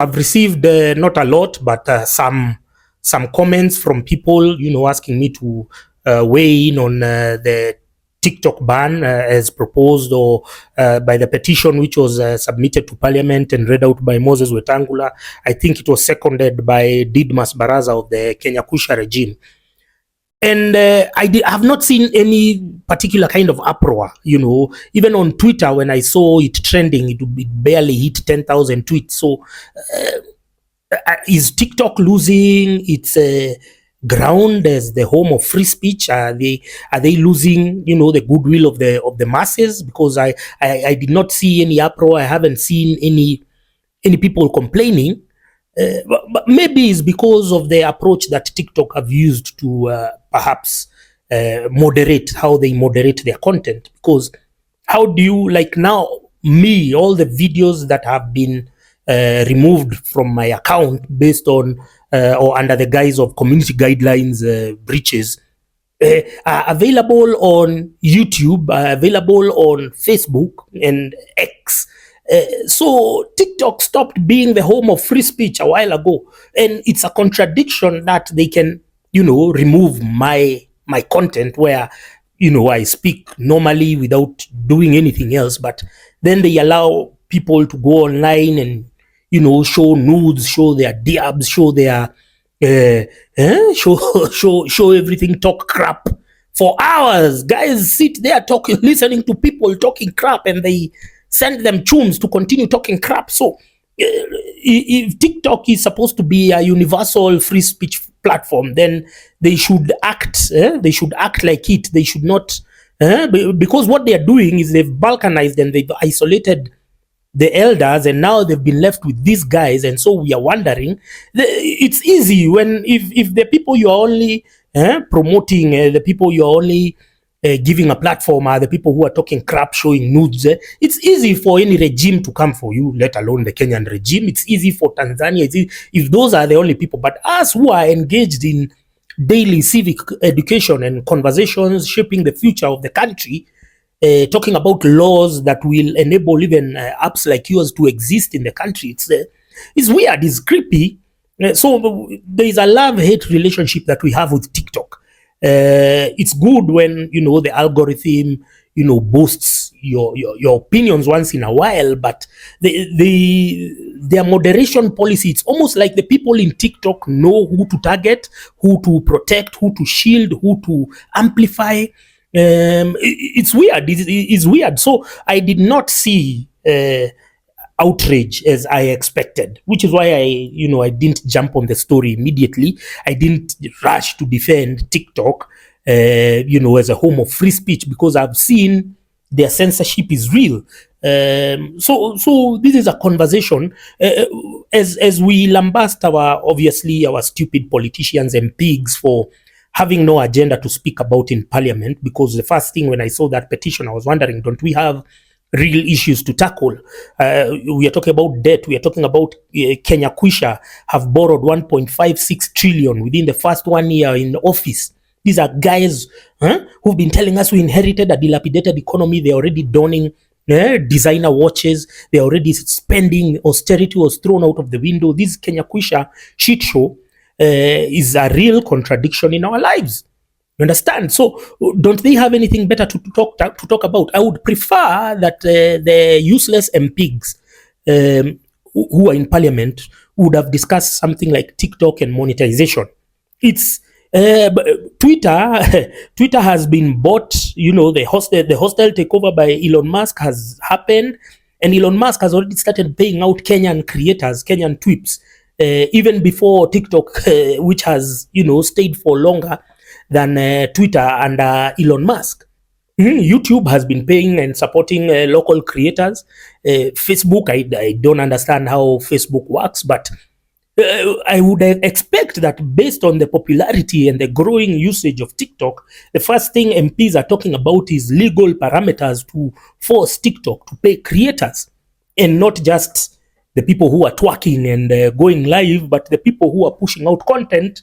I've received not a lot, but some comments from people, asking me to weigh in on the TikTok ban as proposed, or by the petition which was submitted to Parliament and read out by Moses Wetangula. I think it was seconded by Didmas Baraza of the Kenya Kusha regime. And I have not seen any particular kind of uproar, even on Twitter when I saw it trending, it barely hit 10,000 tweets. So is TikTok losing its ground as the home of free speech? Are they losing, the goodwill of the masses? Because I did not see any uproar. I haven't seen any people complaining. But maybe it's because of the approach that TikTok have used to perhaps moderate how they moderate their content. Because how do you, like now, all the videos that have been removed from my account based on or under the guise of community guidelines breaches are available on YouTube, available on Facebook and X. So TikTok stopped being the home of free speech a while ago, and it's a contradiction that they can, remove my content where, I speak normally without doing anything else, but then they allow people to go online and, show nudes, show their diabs, show their show everything, talk crap for hours. Guys sit there talking, listening to people talking crap, and they send them tunes to continue talking crap. So if TikTok is supposed to be a universal free speech platform, then they should act. They should act like it. They should not, because what they are doing is they've balkanized and they've isolated the elders, and now they've been left with these guys. And so we are wondering. It's easy when if the people you are only promoting, the people you are only giving a platform are the people who are talking crap, showing nudes. It's easy for any regime to come for you, let alone the Kenyan regime. It's easy for Tanzania. It's easy if those are the only people. But us who are engaged in daily civic education and conversations shaping the future of the country, talking about laws that will enable even apps like yours to exist in the country, it's weird, it's creepy. So there is a love-hate relationship that we have with TikTok. It's good when the algorithm boasts your opinions once in a while, but their moderation policy, it's almost like the people in TikTok know who to target, who to protect, who to shield, who to amplify. It's weird. It's weird. So I did not see outrage as I expected, which is why I didn't jump on the story immediately. I didn't rush to defend TikTok, as a home of free speech, because I've seen their censorship is real. So this is a conversation as we lambast our stupid politicians and pigs for having no agenda to speak about in Parliament. Because the first thing when I saw that petition, I was wondering, don't we have real issues to tackle? We are talking about debt. We are talking about Kenya Kusha have borrowed 1.56 trillion within the first 1 year in office. These are guys who've been telling us we inherited a dilapidated economy. They're already donning designer watches. They're already spending. Austerity was thrown out of the window. This Kenya Kusha shit show is a real contradiction in our lives. You understand? So don't they have anything better to talk about? I would prefer that the useless MPs who are in Parliament would have discussed something like TikTok and monetization. It's Twitter has been bought. The hostile takeover by Elon Musk has happened, and Elon Musk has already started paying out Kenyan creators, Kenyan tweeps, even before TikTok, which has stayed for longer than Twitter under Elon Musk. YouTube has been paying and supporting local creators. Facebook, I don't understand how Facebook works, but I would expect that based on the popularity and the growing usage of TikTok, the first thing MPs are talking about is legal parameters to force TikTok to pay creators, and not just the people who are twerking and going live, but the people who are pushing out content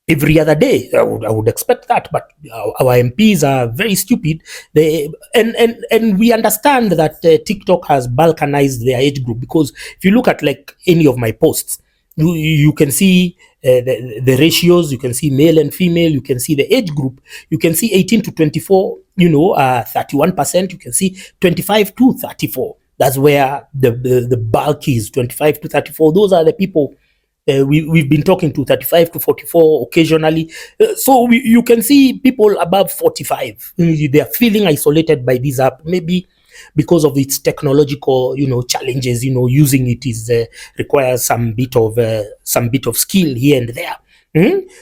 every other day. I would expect that, but our MPs are very stupid. And we understand that TikTok has balkanized their age group, because if you look at like any of my posts, you can see the ratios, you can see male and female, you can see the age group, you can see 18 to 24, 31%, you can see 25 to 34. That's where the bulk is, 25 to 34. Those are the people we've been talking to, 35 to 44 occasionally. So you can see people above 45. They are feeling isolated by this app, maybe because of its technological, challenges. Using it is requires some bit of skill here and there.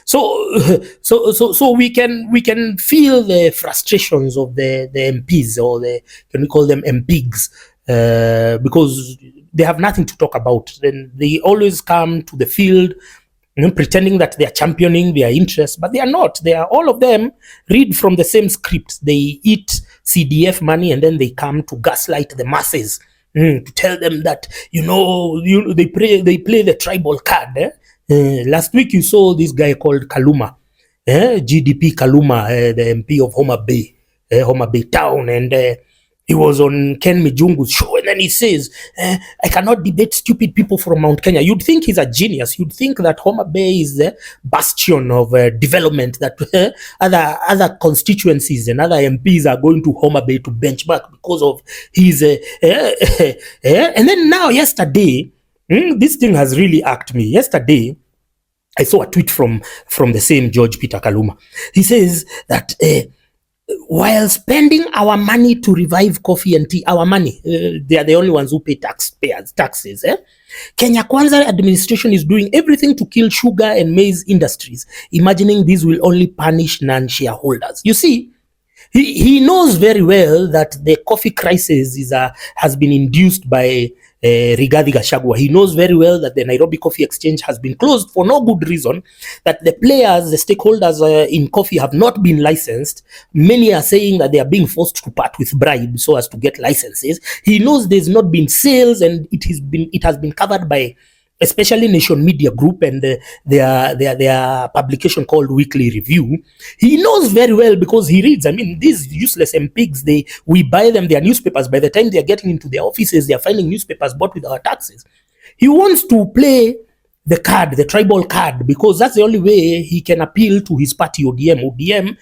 So we can feel the frustrations of the MPs, or can we call them MPs, because they have nothing to talk about. Then they always come to the field, pretending that they are championing their interests, but they are not. They are, all of them read from the same script. They eat CDF money, and then they come to gaslight the masses, to tell them that they play the tribal card. Last week you saw this guy called Kaluma, GDP Kaluma, the MP of Homa Bay town, and he was on Ken Mijungu's show, and then he says, I cannot debate stupid people from Mount Kenya. You'd think he's a genius. You'd think that Homa Bay is the bastion of development, that other constituencies and other MPs are going to Homa Bay to benchmark because of his... and then now, yesterday, this thing has really irked me. Yesterday, I saw a tweet from the same George Peter Kaluma. He says that... while spending our money to revive coffee and tea, our money, they are the only ones who pay taxes. Kenya Kwanza administration is doing everything to kill sugar and maize industries, imagining this will only punish non-shareholders. You see, he knows very well that the coffee crisis has been induced by Rigathi Gachagua. He knows very well that the Nairobi Coffee Exchange has been closed for no good reason, that the players, the stakeholders in coffee have not been licensed. Many are saying that they are being forced to part with bribes so as to get licenses. He knows there's not been sales, and it has been covered by especially Nation Media Group and their publication called Weekly Review. He knows very well, because he reads. I mean, these useless MPs, we buy them their newspapers. By the time they are getting into their offices, they are finding newspapers bought with our taxes. He wants to play the card, the tribal card, because that's the only way he can appeal to his party, ODM. ODM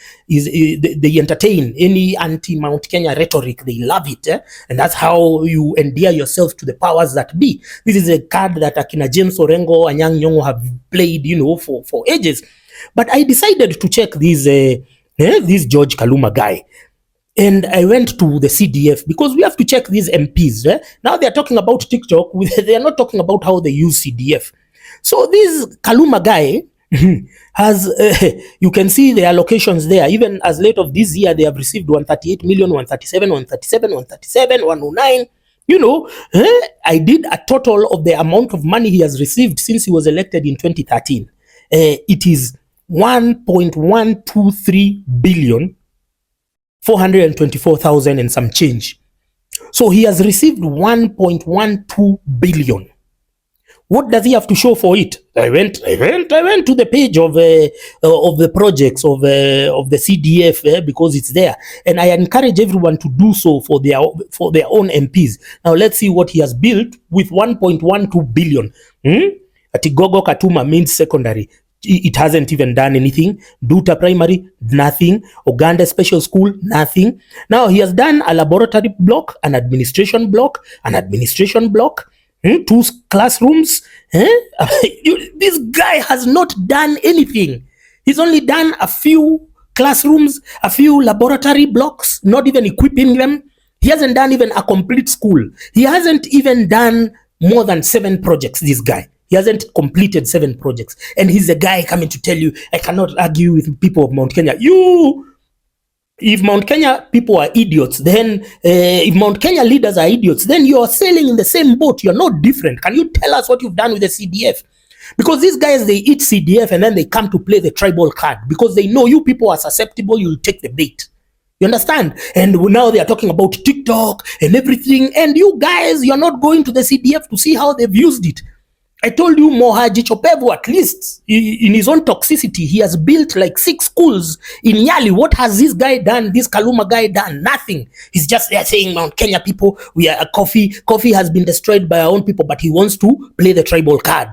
they entertain any anti-Mount Kenya rhetoric. They love it, and that's how you endear yourself to the powers that be. This is a card that Akina James Orengo and Anyang' Nyong'o have played, for ages. But I decided to check this George Kaluma guy. And I went to the CDF, because we have to check these MPs. Now they are talking about TikTok. They are not talking about how they use CDF. So this Kaluma guy has, you can see the allocations there. Even as late of this year, they have received 138 million, 137, 137, 137, 109. I did a total of the amount of money he has received since he was elected in 2013. It is 1.123 billion, 424,000 and some change. So he has received 1.12 billion. What does he have to show for it? I went to the page of the projects of the CDF, because it's there, and I encourage everyone to do so for their own MPs. Now let's see what he has built with 1.12 billion. Atigogo Katuma means secondary. It hasn't even done anything. Duta primary, nothing. Uganda special school, nothing. Now he has done a laboratory block, an administration block, 2 classrooms. This guy has not done anything. He's only done a few classrooms, a few laboratory blocks, not even equipping them. He hasn't done even a complete school. He hasn't even done more than 7 projects, this guy. He hasn't completed 7 projects. And he's a guy coming to tell you, I cannot argue with people of Mount Kenya. If Mount Kenya people are idiots, then if Mount Kenya leaders are idiots, then you are sailing in the same boat. You're not different. Can you tell us what you've done with the CDF? Because these guys, they eat CDF and then they come to play the tribal card, because they know you people are susceptible. You'll take the bait. You understand? And now they are talking about TikTok and everything. And you guys, you're not going to the CDF to see how they've used it. I told you Mohaji Chopevu, at least in his own toxicity, he has built like 6 schools in Nyali. What has this guy done, this Kaluma guy done? Nothing. He's just there saying, Mount Kenya people, we are a coffee has been destroyed by our own people, but he wants to play the tribal card.